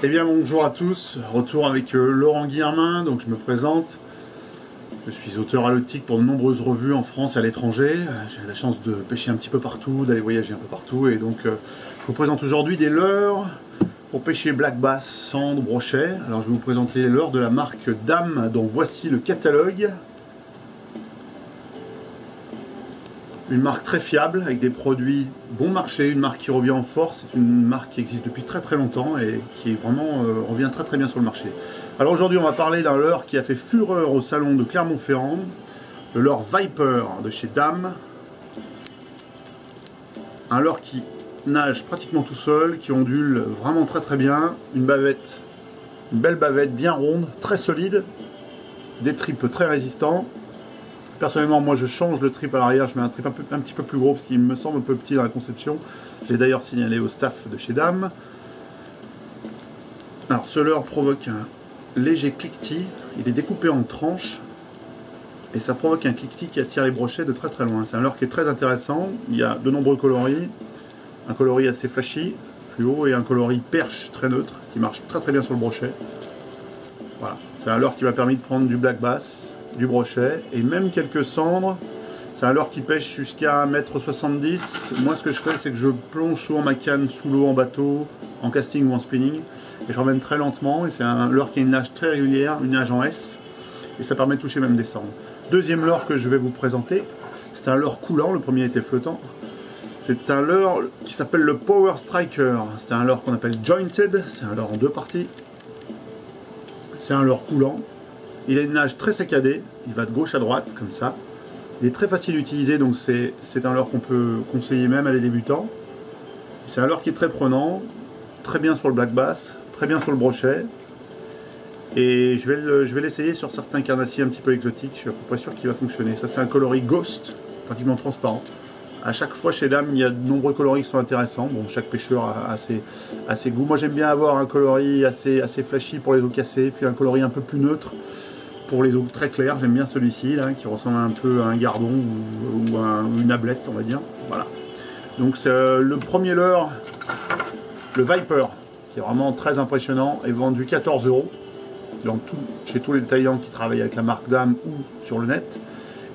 Eh bien bonjour à tous, retour avec Laurent Guillermin, donc je me présente. Je suis auteur halieutique pour de nombreuses revues en France et à l'étranger. J'ai la chance de pêcher un petit peu partout, d'aller voyager un peu partout, et donc je vous présente aujourd'hui des leurres pour pêcher black bass, sandre, brochet. Alors je vais vous présenter les leurres de la marque Dam, dont voici le catalogue. Une marque très fiable, avec des produits bon marché, une marque qui revient en force. C'est une marque qui existe depuis très longtemps et qui vraiment revient très bien sur le marché. Alors aujourd'hui on va parler d'un leurre qui a fait fureur au salon de Clermont-Ferrand, le leurre Viper de chez Dam. Un leurre qui nage pratiquement tout seul, qui ondule vraiment très bien, une bavette, une belle bavette bien ronde, très solide, des tripes très résistants. Personnellement, moi je change le trip à l'arrière, je mets un trip un petit peu plus gros parce qu'il me semble un peu petit dans la conception. J'ai d'ailleurs signalé au staff de chez Dam. Alors ce leurre provoque un léger cliquetis, il est découpé en tranches et ça provoque un cliquetis qui attire les brochets de très loin. C'est un leurre qui est très intéressant, il y a de nombreux coloris, un coloris assez flashy, fluo, et un coloris perche très neutre qui marche très bien sur le brochet. Voilà, c'est un leurre qui m'a permis de prendre du black bass, du brochet et même quelques sandres. C'est un leurre qui pêche jusqu'à 1,70 m. Moi ce que je fais, c'est que je plonge souvent ma canne sous l'eau en bateau, en casting ou en spinning, et je ramène très lentement, et c'est un leurre qui a une nage très régulière, une nage en S, et ça permet de toucher même des sandres. Deuxième leurre que je vais vous présenter, c'est un leurre coulant, le premier était flottant. C'est un leurre qui s'appelle le Power Striker. C'est un leurre qu'on appelle jointed, c'est un leurre en deux parties. C'est un leurre coulant. Il a une nage très saccadée, il va de gauche à droite, comme ça. Il est très facile à utiliser, donc c'est un leurre qu'on peut conseiller même à des débutants. C'est un leurre qui est très prenant, très bien sur le black bass, très bien sur le brochet. Et je vais l'essayer sur certains carnassiers un petit peu exotiques, je suis à peu près sûr qu'il va fonctionner. Ça c'est un coloris Ghost, pratiquement transparent. À chaque fois chez Dam, il y a de nombreux coloris qui sont intéressants. Bon, chaque pêcheur a ses goûts. Moi j'aime bien avoir un coloris assez flashy pour les eaux cassées, puis un coloris un peu plus neutre pour les eaux très claires. J'aime bien celui-ci là, qui ressemble un peu à un gardon ou une ablette, on va dire. Voilà. Donc le premier leurre, le Viper, qui est vraiment très impressionnant, est vendu 14 € chez tous les détaillants qui travaillent avec la marque Dam ou sur le net.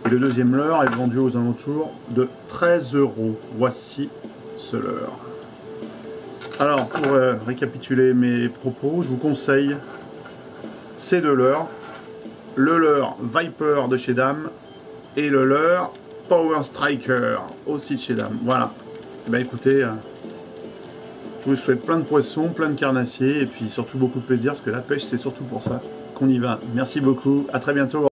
Et le deuxième leurre est vendu aux alentours de 13 €. Voici ce leurre. Alors pour récapituler mes propos, je vous conseille ces deux leurres. Le leurre Viper de chez Dam et le leurre Power Striker aussi de chez Dam. Voilà. Et bien écoutez, je vous souhaite plein de poissons, plein de carnassiers et puis surtout beaucoup de plaisir parce que la pêche c'est surtout pour ça qu'on y va. Merci beaucoup, à très bientôt.